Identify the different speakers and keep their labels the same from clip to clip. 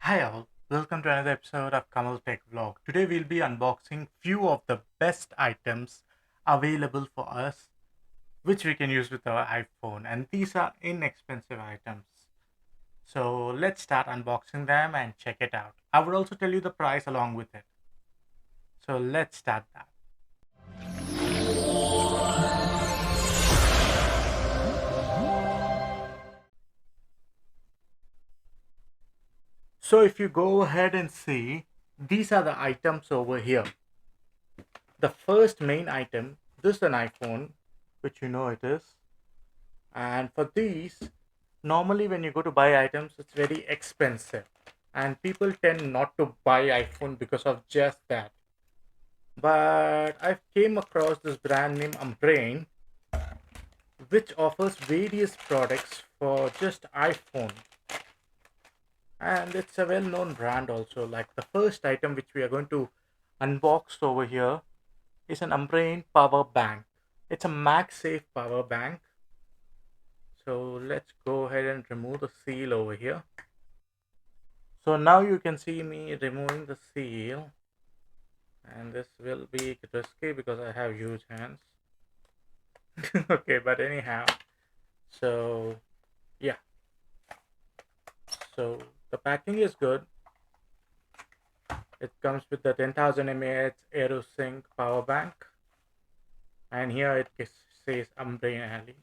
Speaker 1: Hi all, welcome to another episode of kamaltechvlog. Today we'll be unboxing few of the best items available for us which we can use with our iPhone, and these are inexpensive items. So let's start unboxing them and check it out. I would also tell you the price along with it. So let's start that. So if you go ahead and see, these are the items over here. The first main item, this is an iPhone, which you know it is. And for these, normally when you go to buy items, it's very expensive. And people tend not to buy iPhone because of just that. But I've came across this brand name Umbrain, which offers various products for just iPhone. And it's a well-known brand also. Like the first item which we are going to unbox over here is an Umbrain power bank. It's a MagSafe power bank. So let's go ahead and remove the seal over here. So now you can see me removing the seal, and this will be risky because I have huge hands. Okay, but anyhow, so yeah, so the packing is good. It comes with the 10,000 mAh AeroSync power bank, and here it says Umbrain Alley.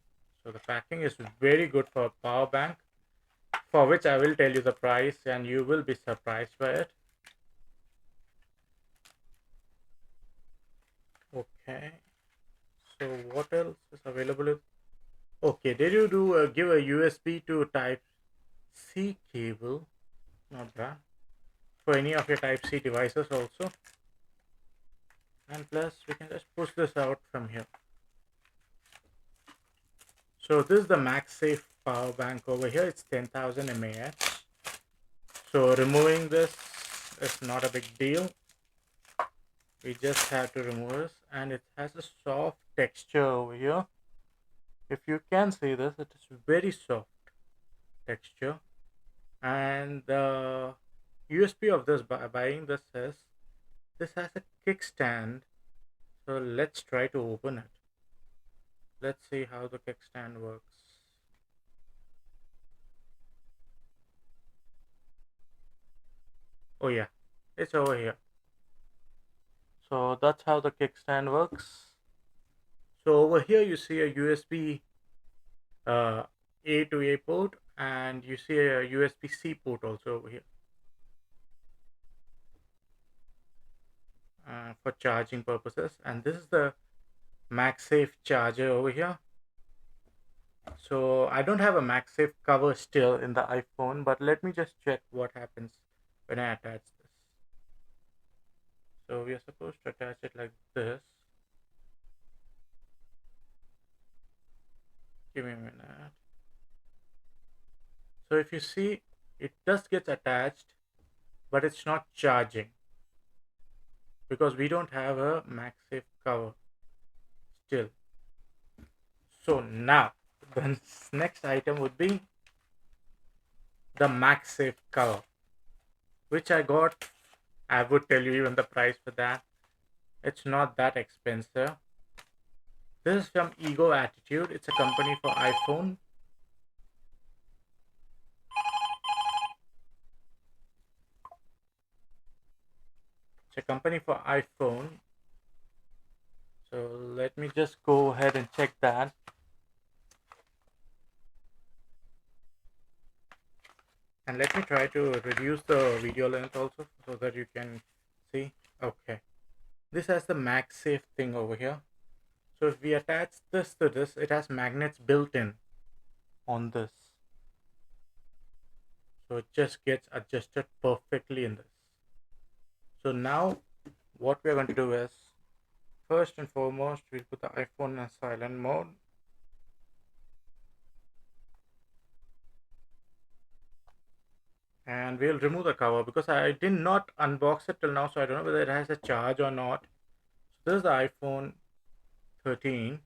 Speaker 1: So the packing is very good for a power bank, for which I will tell you the price, and you will be surprised by it. Okay, so what else is available? Okay, did you do give a USB to Type C cable? Not bad. For any of your Type C devices also. And plus, we can just push this out from here. So this is the MagSafe power bank over here. It's 10,000 mAh. So removing this is not a big deal. We just have to remove this, and it has a soft texture over here. If you can see this, it is very soft texture. And the USP of this buying this is this has a kickstand. So let's try to open it. Let's see how the kickstand works. Oh yeah, it's over here. So that's how the kickstand works. So over here you see a USB A to A port, and you see a USB-C port also over here for charging purposes. And this is the MagSafe charger over here. So I don't have a MagSafe cover still in the iPhone, but let me just check what happens when I attach this. So we are supposed to attach it like this. Give me a minute. So if you see, it just gets attached, but it's not charging because we don't have a MagSafe cover still. So now the next item would be the MagSafe cover, which I got. I would tell you even the price for that. It's not that expensive. This is from Ego Attitude. It's a company for iPhone. It's a company for iPhone. So let me just go ahead and check that. And let me try to reduce the video length also so that you can see. Okay. This has the MagSafe thing over here. So if we attach this to this, it has magnets built in on this. So it just gets adjusted perfectly in this. So now what we're going to do is, first and foremost, we'll put the iPhone in silent mode. And we'll remove the cover because I did not unbox it till now, so I don't know whether it has a charge or not. So this is the iPhone 13,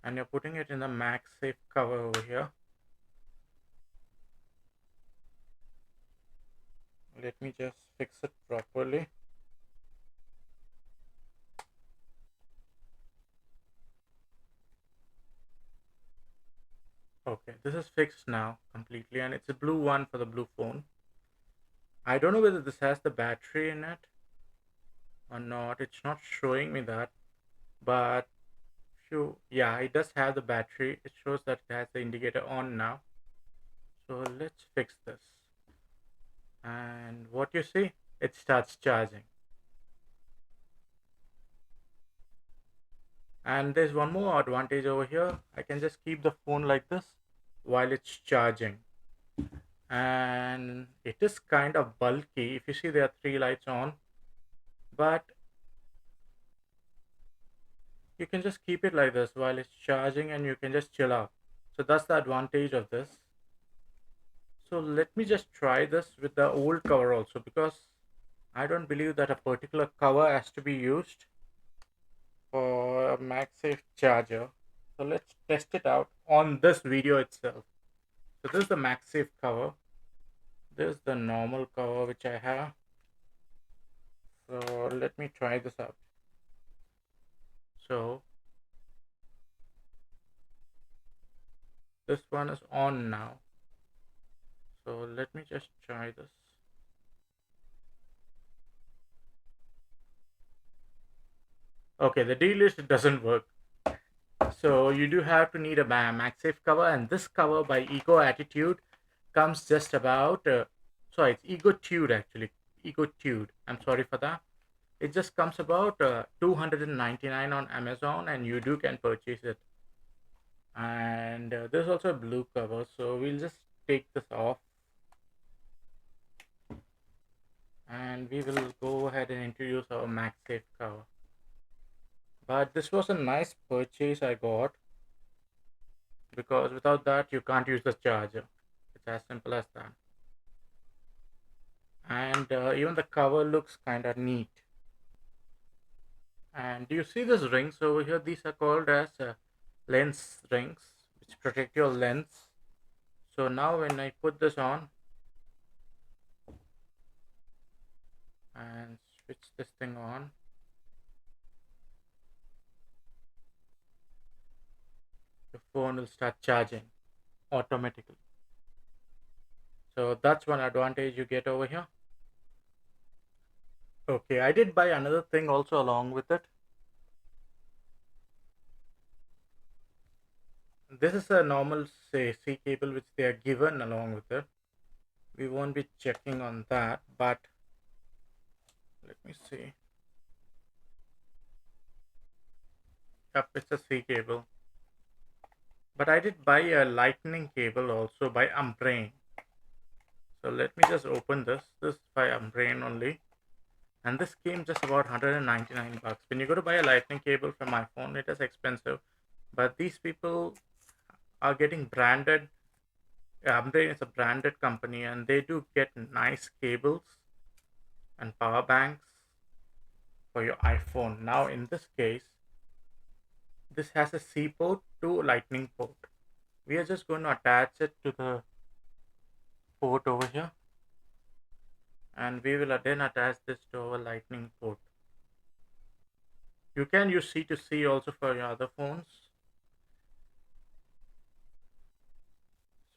Speaker 1: and you're putting it in the MagSafe cover over here. let me just fix it properly. Okay, this is fixed now completely, and it's a blue one for the blue phone. I don't know whether this has the battery in it or not. It's not showing me that, but yeah, it does have the battery. It shows that it has the indicator on now. So let's fix this. And what you see, it starts charging. And there's one more advantage over here. I can just keep the phone like this while it's charging. And it is kind of bulky. If you see, there are three lights on, but you can just keep it like this while it's charging and you can just chill out. So that's the advantage of this. So let me just try this with the old cover also, because I don't believe that a particular cover has to be used for a MagSafe charger. So let's test it out on this video itself. So this is the MagSafe cover. This is the normal cover which I have. So let me try this out. So this one is on now. So let me just try this. Okay, the deal is it doesn't work. So you do have to need a MagSafe cover, and this cover by Eco Attitude comes just about sorry, it's Ego Tude actually. Ego Tude. I'm sorry for that. It just comes about 299 on Amazon, and you do can purchase it. And there's also a blue cover, so we'll just take this off, and we will go ahead and introduce our MagSafe cover. But this was a nice purchase I got, because without that you can't use the charger. It's as simple as that. And even the cover looks kind of neat. And do you see these rings over here? These are called as lens rings, which protect your lens. So now when I put this on and switch this thing on, the phone will start charging automatically. So that's one advantage you get over here. Okay, I did buy another thing also along with it. This is a normal, say, C cable which they are given along with it. We won't be checking on that, but let me see. Yep, it's a C cable. But I did buy a lightning cable also by Umbrain. So let me just open this. This is by Umbrain only. And this came just about 199 bucks. When you go to buy a lightning cable from my phone, it is expensive. But these people are getting branded. Umbrain is a branded company, and they do get nice cables and power banks for your iPhone. Now in this case, this has a C port to lightning port. We are just going to attach it to the port over here, and we will then attach this to our lightning port. You can use C to C also for your other phones.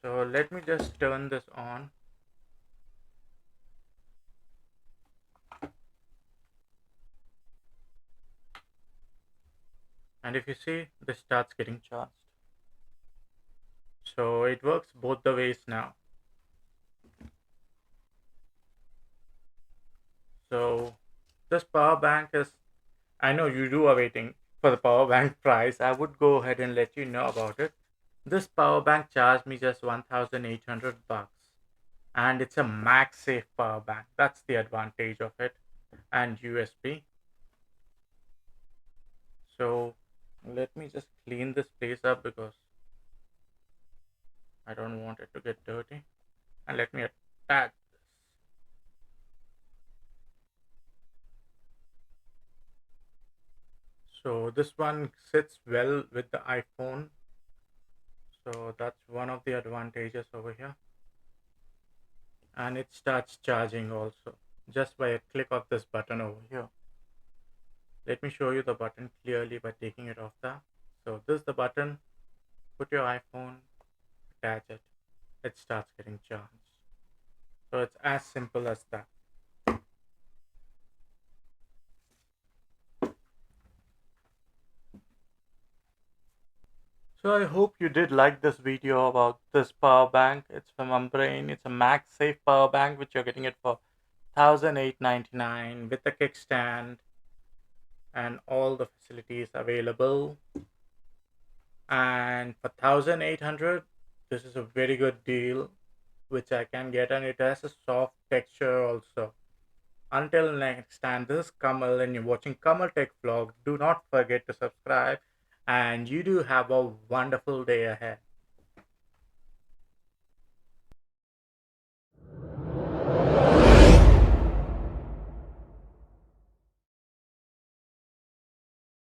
Speaker 1: So let me just turn this on. And if you see, this starts getting charged. So it works both the ways now. So this power bank is, I know you do are waiting for the power bank price. I would go ahead and let you know about it. This power bank charged me just 1,800 bucks. And it's a MagSafe power bank. That's the advantage of it. And USB. So let me just clean this place up, because I don't want it to get dirty. And let me attach this. So this one sits well with the iPhone. So that's one of the advantages over here. and it starts charging also just by a click of this button over here. Let me show you the button clearly by taking it off the. So this is the button. Put your iPhone, attach it. It starts getting charged. So it's as simple as that. So I hope you did like this video about this power bank. It's from Umbrain. It's a MagSafe power bank which you're getting it for 1899 with a kickstand and all the facilities available. And for 1800, this is a very good deal which I can get, and it has a soft texture also. Until next time, this is Kamal and you're watching Kamal Tech Vlog. Do not forget to subscribe, and you do have a wonderful day ahead.